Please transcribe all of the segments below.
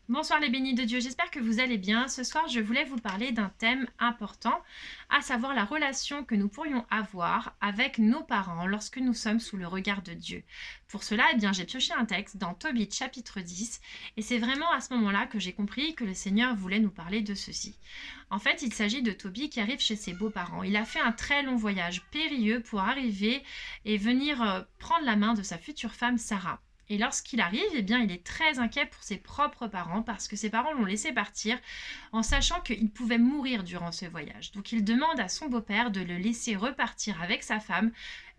Bonsoir les bénis de Dieu, j'espère que vous allez bien. Ce soir, je voulais vous parler d'un thème important, à savoir la relation que nous pourrions avoir avec nos parents lorsque nous sommes sous le regard de Dieu. Pour cela, j'ai pioché un texte dans Tobit chapitre 10, et c'est vraiment à ce moment-là que j'ai compris que le Seigneur voulait nous parler de ceci. En fait, il s'agit de Tobit qui arrive chez ses beaux-parents. Il a fait un très long voyage périlleux pour arriver et venir prendre la main de sa future femme Sarah. Et lorsqu'il arrive, il est très inquiet pour ses propres parents parce que ses parents l'ont laissé partir en sachant qu'il pouvait mourir durant ce voyage. Donc il demande à son beau-père de le laisser repartir avec sa femme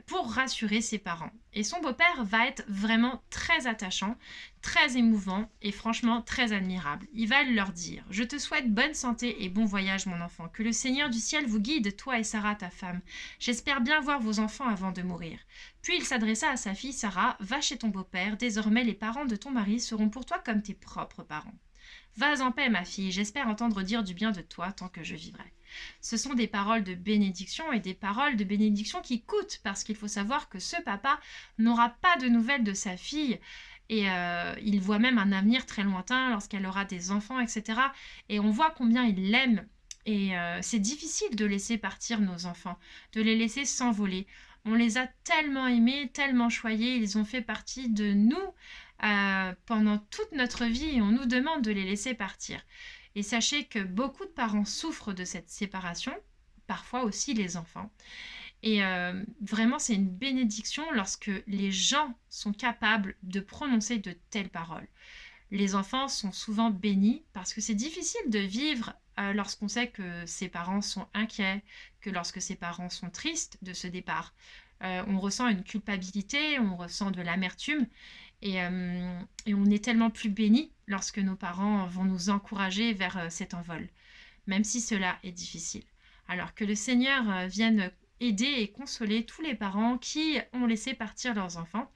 pour rassurer ses parents. Et son beau-père va être vraiment très attachant, très émouvant et franchement très admirable. Il va leur dire: Je te souhaite bonne santé et bon voyage, mon enfant. Que le Seigneur du ciel vous guide, toi et Sarah, ta femme. J'espère bien voir vos enfants avant de mourir. Puis il s'adressa à sa fille Sarah: Va chez ton beau-père, désormais les parents de ton mari seront pour toi comme tes propres parents. Vas en paix, ma fille, j'espère entendre dire du bien de toi tant que je vivrai. Ce sont des paroles de bénédiction et des paroles de bénédiction qui coûtent, parce qu'il faut savoir que ce papa n'aura pas de nouvelles de sa fille et il voit même un avenir très lointain lorsqu'elle aura des enfants, etc. Et on voit combien il l'aime. Et c'est difficile de laisser partir nos enfants, de les laisser s'envoler. On les a tellement aimés, tellement choyés, ils ont fait partie de nous pendant toute notre vie et on nous demande de les laisser partir. Et sachez que beaucoup de parents souffrent de cette séparation, parfois aussi les enfants. Et vraiment, c'est une bénédiction lorsque les gens sont capables de prononcer de telles paroles. Les enfants sont souvent bénis parce que c'est difficile de vivre lorsqu'on sait que ses parents sont inquiets, que lorsque ses parents sont tristes de ce départ. On ressent une culpabilité, on ressent de l'amertume et on est tellement plus béni lorsque nos parents vont nous encourager vers cet envol, même si cela est difficile. Alors que le Seigneur vienne aider et consoler tous les parents qui ont laissé partir leurs enfants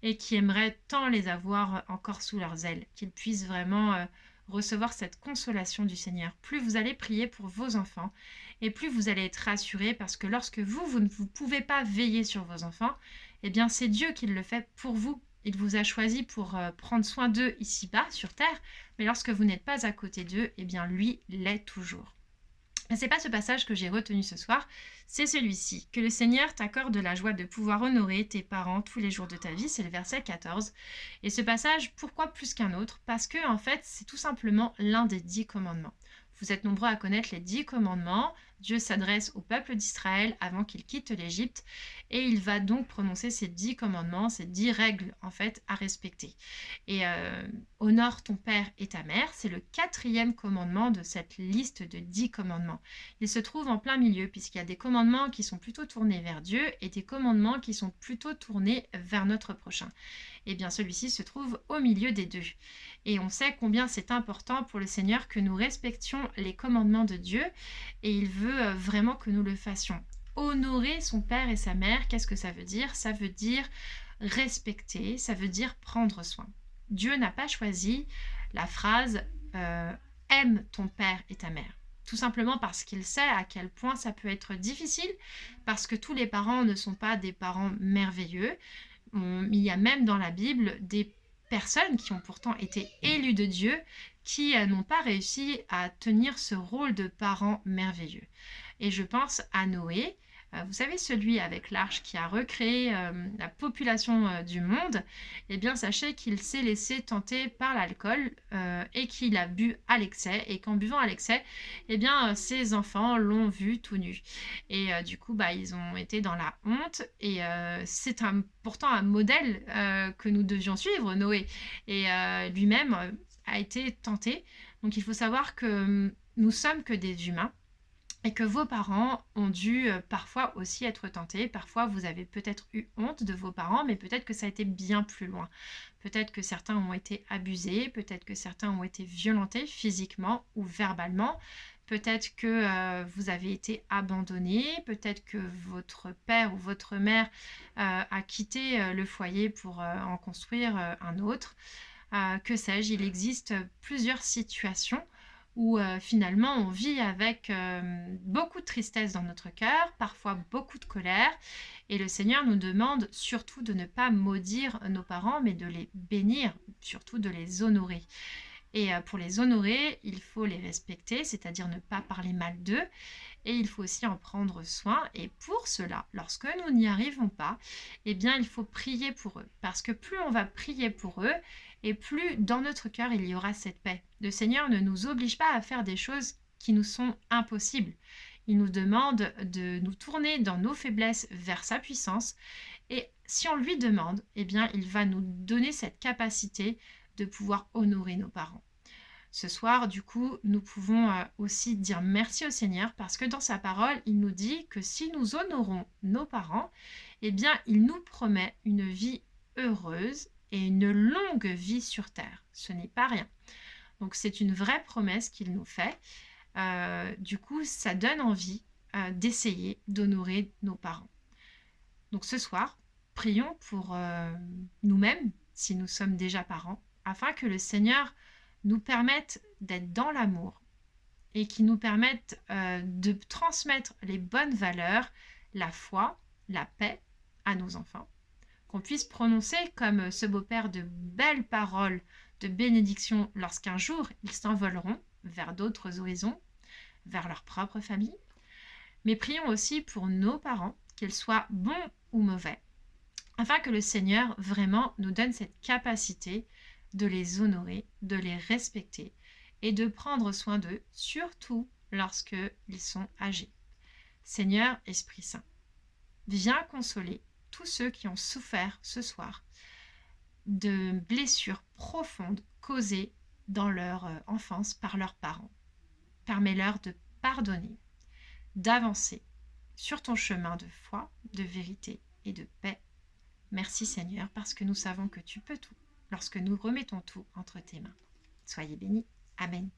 et qui aimeraient tant les avoir encore sous leurs ailes, qu'ils puissent vraiment recevoir cette consolation du Seigneur. Plus vous allez prier pour vos enfants, et plus vous allez être rassurés, parce que lorsque vous ne vous pouvez pas veiller sur vos enfants, eh bien c'est Dieu qui le fait pour vous. Il vous a choisi pour prendre soin d'eux ici-bas, sur terre, mais lorsque vous n'êtes pas à côté d'eux, eh bien lui l'est toujours. Mais c'est pas ce passage que j'ai retenu ce soir, c'est celui-ci. Que le Seigneur t'accorde la joie de pouvoir honorer tes parents tous les jours de ta vie, c'est le verset 14. Et ce passage, pourquoi plus qu'un autre? Parce que, en fait, c'est tout simplement l'un des 10 commandements. Vous êtes nombreux à connaître les 10 commandements. Dieu s'adresse au peuple d'Israël avant qu'il quitte l'Égypte et il va donc prononcer ces 10 commandements, ces 10 règles en fait à respecter. Et honore ton père et ta mère, c'est le quatrième commandement de cette liste de 10 commandements. Il se trouve en plein milieu puisqu'il y a des commandements qui sont plutôt tournés vers Dieu et des commandements qui sont plutôt tournés vers notre prochain. Et bien celui-ci se trouve au milieu des deux. Et on sait combien c'est important pour le Seigneur que nous respections les commandements de Dieu et il veut vraiment que nous le fassions. Honorer son père et sa mère, qu'est-ce que ça veut dire? Ça veut dire respecter, ça veut dire prendre soin. Dieu n'a pas choisi la phrase aime ton père et ta mère. Tout simplement parce qu'il sait à quel point ça peut être difficile, parce que tous les parents ne sont pas des parents merveilleux. Il y a même dans la Bible des personnes qui ont pourtant été élues de Dieu, qui n'ont pas réussi à tenir ce rôle de parents merveilleux. Et je pense à Noé, vous savez, celui avec l'arche qui a recréé la population du monde, eh bien sachez qu'il s'est laissé tenter par l'alcool et qu'il a bu à l'excès et qu'en buvant à l'excès, eh bien ses enfants l'ont vu tout nu. Et du coup, ils ont été dans la honte et c'est pourtant un modèle que nous devions suivre, Noé. Et lui-même a été tenté. Donc il faut savoir que nous sommes que des humains et que vos parents ont dû parfois aussi être tentés. Parfois, vous avez peut-être eu honte de vos parents, mais peut-être que ça a été bien plus loin. Peut-être que certains ont été abusés, peut-être que certains ont été violentés physiquement ou verbalement. Peut-être que vous avez été abandonné, peut-être que votre père ou votre mère a quitté le foyer pour en construire un autre. Que sais-je, il existe plusieurs situations où finalement on vit avec beaucoup de tristesse dans notre cœur, parfois beaucoup de colère, et le Seigneur nous demande surtout de ne pas maudire nos parents, mais de les bénir, surtout de les honorer. Et pour les honorer, il faut les respecter, c'est-à-dire ne pas parler mal d'eux. Et il faut aussi en prendre soin. Et pour cela, lorsque nous n'y arrivons pas, eh bien, il faut prier pour eux. Parce que plus on va prier pour eux, et plus dans notre cœur, il y aura cette paix. Le Seigneur ne nous oblige pas à faire des choses qui nous sont impossibles. Il nous demande de nous tourner dans nos faiblesses vers sa puissance. Et si on lui demande, eh bien, il va nous donner cette capacité de pouvoir honorer nos parents. Ce soir, du coup, nous pouvons aussi dire merci au Seigneur parce que dans sa parole, il nous dit que si nous honorons nos parents, eh bien, il nous promet une vie heureuse et une longue vie sur terre. Ce n'est pas rien. Donc, c'est une vraie promesse qu'il nous fait. Du coup, ça donne envie d'essayer d'honorer nos parents. Donc, ce soir, prions pour nous-mêmes, si nous sommes déjà parents, afin que le Seigneur nous permette d'être dans l'amour et qui nous permette de transmettre les bonnes valeurs, la foi, la paix à nos enfants. Qu'on puisse prononcer comme ce beau-père de belles paroles de bénédiction lorsqu'un jour ils s'envoleront vers d'autres horizons, vers leur propre famille. Mais prions aussi pour nos parents, qu'ils soient bons ou mauvais, afin que le Seigneur vraiment nous donne cette capacité de les honorer, de les respecter et de prendre soin d'eux, surtout lorsqu'ils sont âgés. Seigneur, Esprit Saint, viens consoler tous ceux qui ont souffert ce soir de blessures profondes causées dans leur enfance par leurs parents. Permets-leur de pardonner, d'avancer sur ton chemin de foi, de vérité et de paix. Merci Seigneur, parce que nous savons que tu peux tout, lorsque nous remettons tout entre tes mains. Soyez bénis. Amen.